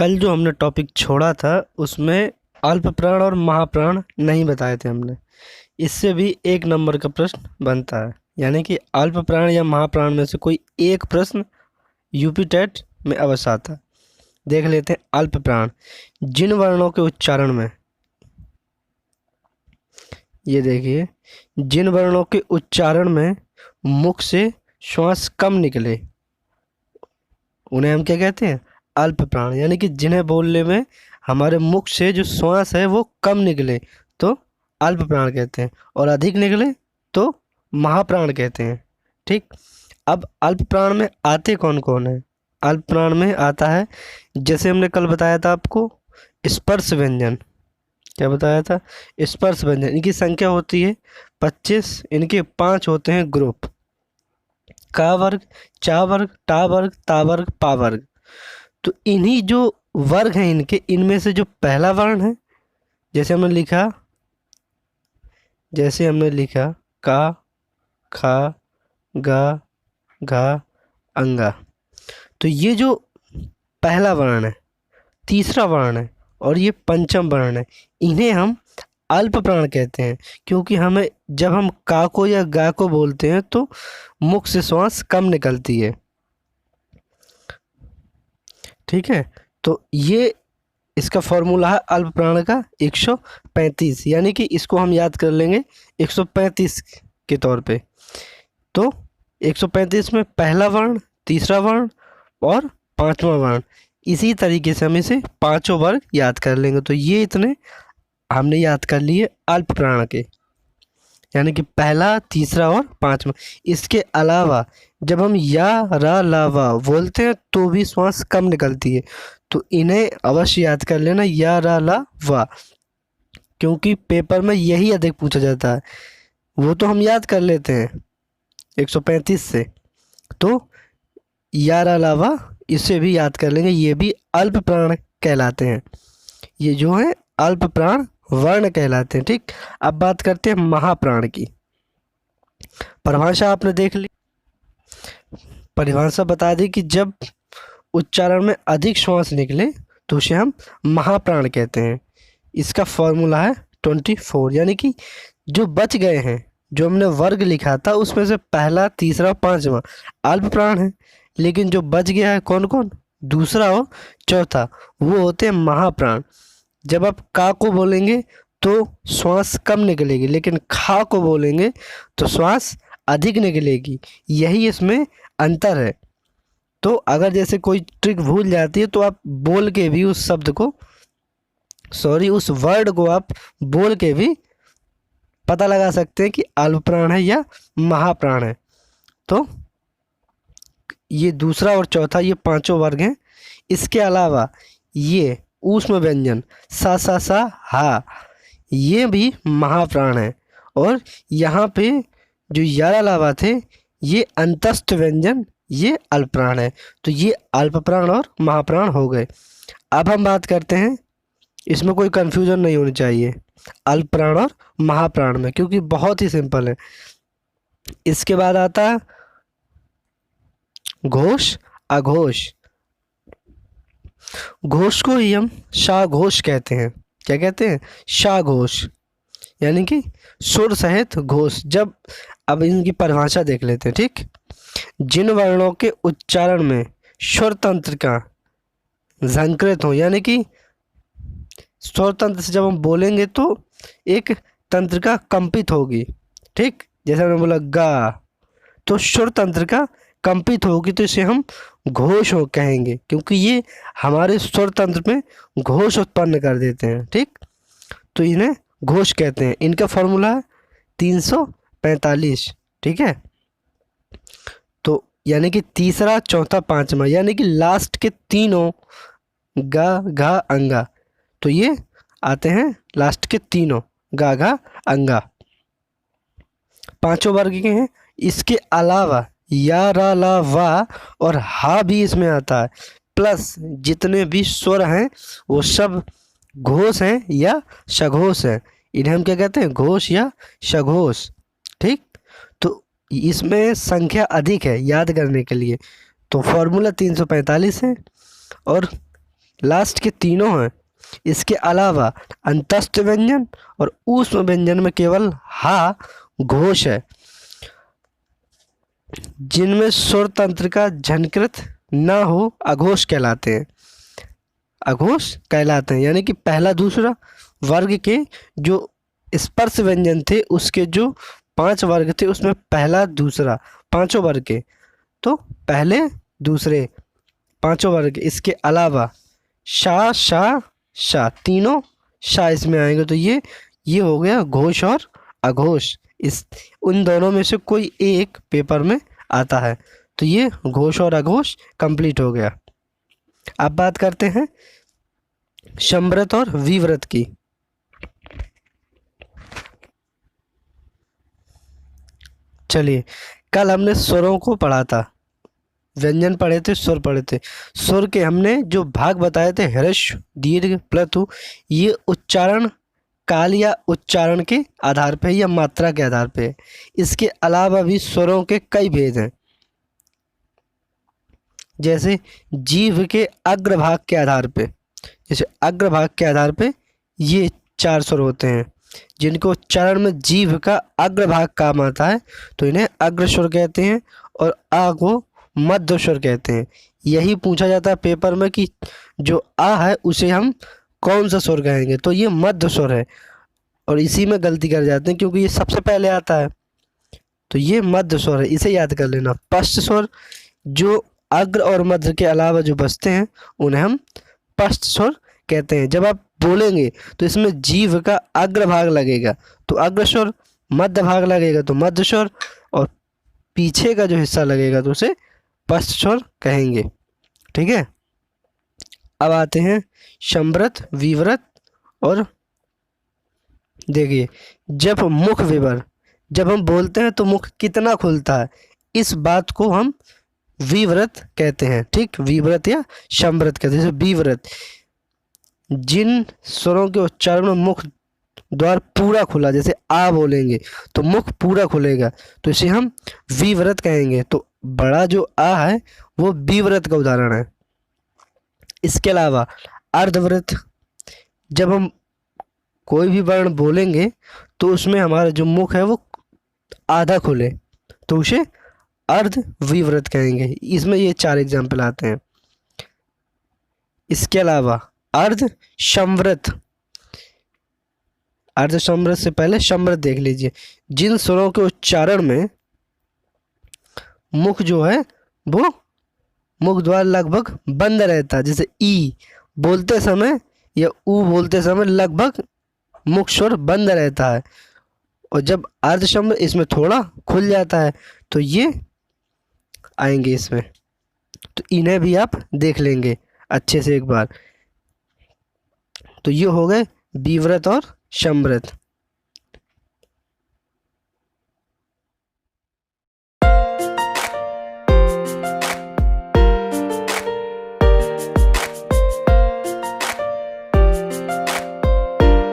कल जो हमने टॉपिक छोड़ा था उसमें अल्प प्राण और महाप्राण नहीं बताए थे हमने। इससे भी 1 नंबर का प्रश्न बनता है, यानी कि अल्प प्राण या महाप्राण में से कोई एक प्रश्न यूपी टेट में अवश्य आता है। देख लेते हैं अल्प प्राण। जिन वर्णों के उच्चारण में, ये देखिए, जिन वर्णों के उच्चारण में मुख से श्वास कम निकले उन्हें हम क्या कहते हैं? अल्प प्राण। यानी कि जिन्हें बोलने में हमारे मुख से जो श्वास है वो कम निकले तो अल्प प्राण कहते हैं, और अधिक निकले तो महाप्राण कहते हैं। ठीक, अब अल्प प्राण में आते कौन कौन है? अल्प प्राण में आता है, जैसे हमने कल बताया था आपको, स्पर्श व्यंजन। क्या बताया था? स्पर्श व्यंजन। इनकी संख्या होती है 25। इनके 5 होते हैं ग्रुप: का वर्ग, चा वर्ग, टा वर्ग, ता वर्ग, पा वर्ग। तो इन्हीं जो वर्ग हैं इनके, इनमें से जो पहला वर्ण है, जैसे हमने लिखा का, खा, गा, घा, अंगा। तो ये जो पहला वर्ण है, तीसरा वर्ण है और ये पंचम वर्ण है, इन्हें हम अल्प प्राण कहते हैं, क्योंकि हमें जब हम का को या गा को बोलते हैं तो मुख से श्वास कम निकलती है। ठीक है, तो ये इसका फॉर्मूला है अल्प प्राण का 135, यानी कि इसको हम याद कर लेंगे 135 के तौर पे। तो 135 में पहला वर्ण, तीसरा वर्ण और पांचवा वर्ण, इसी तरीके से हम इसे पांचों वर्ग याद कर लेंगे। तो ये इतने हमने याद कर लिए अल्प प्राण के, यानी कि पहला, तीसरा और पांचवा। इसके अलावा जब हम या, रा, ला, वा बोलते हैं तो भी श्वास कम निकलती है, तो इन्हें अवश्य याद कर लेना, या, रा, ला, वा, क्योंकि पेपर में यही अधिक पूछा जाता है। वो तो हम याद कर लेते हैं 135 से, तो या, रा, ला, वा इसे भी याद कर लेंगे, ये भी अल्प प्राण कहलाते हैं। ये जो है अल्प प्राण वर्ण कहलाते हैं। ठीक, अब बात करते हैं महाप्राण की। परिभाषा आपने देख ली। परिभाषा बता दी कि जब उच्चारण में अधिक श्वास निकले तो उसे हम महाप्राण कहते हैं। इसका फॉर्मूला है 24, यानी कि जो बच गए हैं, जो हमने वर्ग लिखा था उसमें से पहला, तीसरा, पांचवा अल्प प्राण है, लेकिन जो बच गया है कौन कौन, दूसरा और चौथा, वो होते हैं महाप्राण। जब आप का को बोलेंगे तो श्वास कम निकलेगी, लेकिन खा को बोलेंगे तो श्वास अधिक निकलेगी। यही इसमें अंतर है। तो अगर जैसे कोई ट्रिक भूल जाती है तो आप बोल के भी उस शब्द को, उस वर्ड को आप बोल के भी पता लगा सकते हैं कि अल्प प्राण है या महाप्राण है। तो ये दूसरा और चौथा, ये पांचों वर्ग हैं। इसके अलावा ये ऊष्म व्यंजन सा, सा, सा, हा, ये भी महाप्राण है। और यहाँ पे जो यारा लावा थे, ये अंतस्थ व्यंजन, ये अल्प प्राण है। तो ये अल्प प्राण और महाप्राण हो गए। अब हम बात करते हैं, इसमें कोई कंफ्यूजन नहीं होनी चाहिए अल्प प्राण और महाप्राण में, क्योंकि बहुत ही सिंपल है। इसके बाद आता है घोष, अघोष। घोष को ही हम शाघोष कहते हैं। क्या कहते हैं? शाघोष, यानी कि सुर सहित घोष। जब अब इनकी परिभाषा देख लेते हैं। ठीक, जिन वर्णों के उच्चारण में स्वर तंत्र का झंकृत हो, यानी कि स्वर तंत्र से जब हम बोलेंगे तो एक तंत्र का कंपित होगी। ठीक, जैसे हमने बोला गा, तो स्वर तंत्र का कंपित होगी, तो इसे हम घोष हो कहेंगे, क्योंकि ये हमारे स्वर तंत्र में घोष उत्पन्न कर देते हैं। ठीक, तो इन्हें घोष कहते हैं। इनका फॉर्मूला है 345। ठीक है, तो यानी कि तीसरा, चौथा, पांचवा, यानी कि लास्ट के तीनों गा, घा, अंगा, तो ये आते हैं लास्ट के तीनों गा, घा, अंगा, पांचों वर्ग के हैं। इसके अलावा या, रा, ला, वा और हा भी इसमें आता है, प्लस जितने भी स्वर हैं वो सब घोष हैं या सघोष हैं। इन्हें हम क्या कहते हैं? घोष या सघोष। ठीक, तो इसमें संख्या अधिक है याद करने के लिए, तो फॉर्मूला 345 है। और लास्ट के तीनों हैं। इसके अलावा अंतस्थ व्यंजन और ऊष्म व्यंजन में केवल हा घोष है, जिनमें स्वर तंत्र का झनकृत न हो अघोष कहलाते हैं। अघोष कहलाते हैं यानी कि पहला दूसरा वर्ग के जो स्पर्श व्यंजन थे उसके जो 5 वर्ग थे उसमें पहला दूसरा पांचों वर्ग के, तो पहले दूसरे पांचों वर्ग। इसके अलावा शा शा शा तीनों शा इसमें आएंगे, तो ये हो गया घोष और अघोष। इस उन दोनों में से कोई एक पेपर में आता है, तो ये घोष और अघोष कंप्लीट हो गया। अब बात करते हैं समृत और विवृत की। चलिए, कल हमने स्वरों को पढ़ा था, व्यंजन पढ़े थे, स्वर पढ़े थे। स्वर के हमने जो भाग बताए थे ह्रस्व, दीर्घ, प्लतु, ये उच्चारण काल या उच्चारण के आधार पे या मात्रा के आधार पे। इसके अलावा भी स्वरों के कई भेद हैं, जैसे जीभ के अग्रभाग के आधार पे, जैसे अग्रभाग के आधार पे ये 4 स्वर होते हैं, जिनको उच्चारण में जीभ का अग्रभाग काम आता है तो इन्हें अग्र स्वर कहते हैं, और आ को मध्य स्वर कहते हैं। यही पूछा जाता है पेपर में कि जो आ है उसे हम कौन सा स्वर कहेंगे, तो ये मध्य स्वर है, और इसी में गलती कर जाते हैं क्योंकि ये सबसे पहले आता है, तो ये मध्य स्वर है, इसे याद कर लेना। पश्च स्वर जो अग्र और मध्य के अलावा जो बचते हैं उन्हें हम पश्च स्वर कहते हैं। जब आप बोलेंगे तो इसमें जीभ का अग्र भाग लगेगा तो अग्र स्वर, मध्य भाग लगेगा तो मध्य स्वर, और पीछे का जो हिस्सा लगेगा तो उसे पश्च स्वर कहेंगे। ठीक है, अब आते हैं समृत, विवृत। और देखिए, जब मुख विवर, जब हम बोलते हैं तो मुख कितना खुलता है, इस बात को हम विवृत कहते हैं। ठीक, विवृत या समृत कहते हैं। जैसे विवृत, जिन स्वरों के उच्चारण में मुख द्वार पूरा खुला, जैसे आ बोलेंगे तो मुख पूरा खुलेगा तो इसे हम विवृत कहेंगे। तो बड़ा जो आ है वो विवृत का उदाहरण है। इसके अलावा अर्धवृत, जब हम कोई भी वर्ण बोलेंगे तो उसमें हमारा जो मुख है वो आधा खुले तो उसे अर्ध विवृत कहेंगे। इसमें ये 4 एग्जाम्पल आते हैं। इसके अलावा अर्ध समृत, अर्ध समृत से पहले समृत देख लीजिए, जिन स्वरों के उच्चारण में मुख जो है वो मुख द्वार लगभग बंद रहता है, जैसे ई बोलते समय या ऊ बोलते समय लगभग मुख स्वर बंद रहता है, और जब अर्ध समृत इसमें थोड़ा खुल जाता है तो ये आएंगे इसमें। तो इन्हें भी आप देख लेंगे अच्छे से एक बार। तो ये हो गए विवृत और समृत।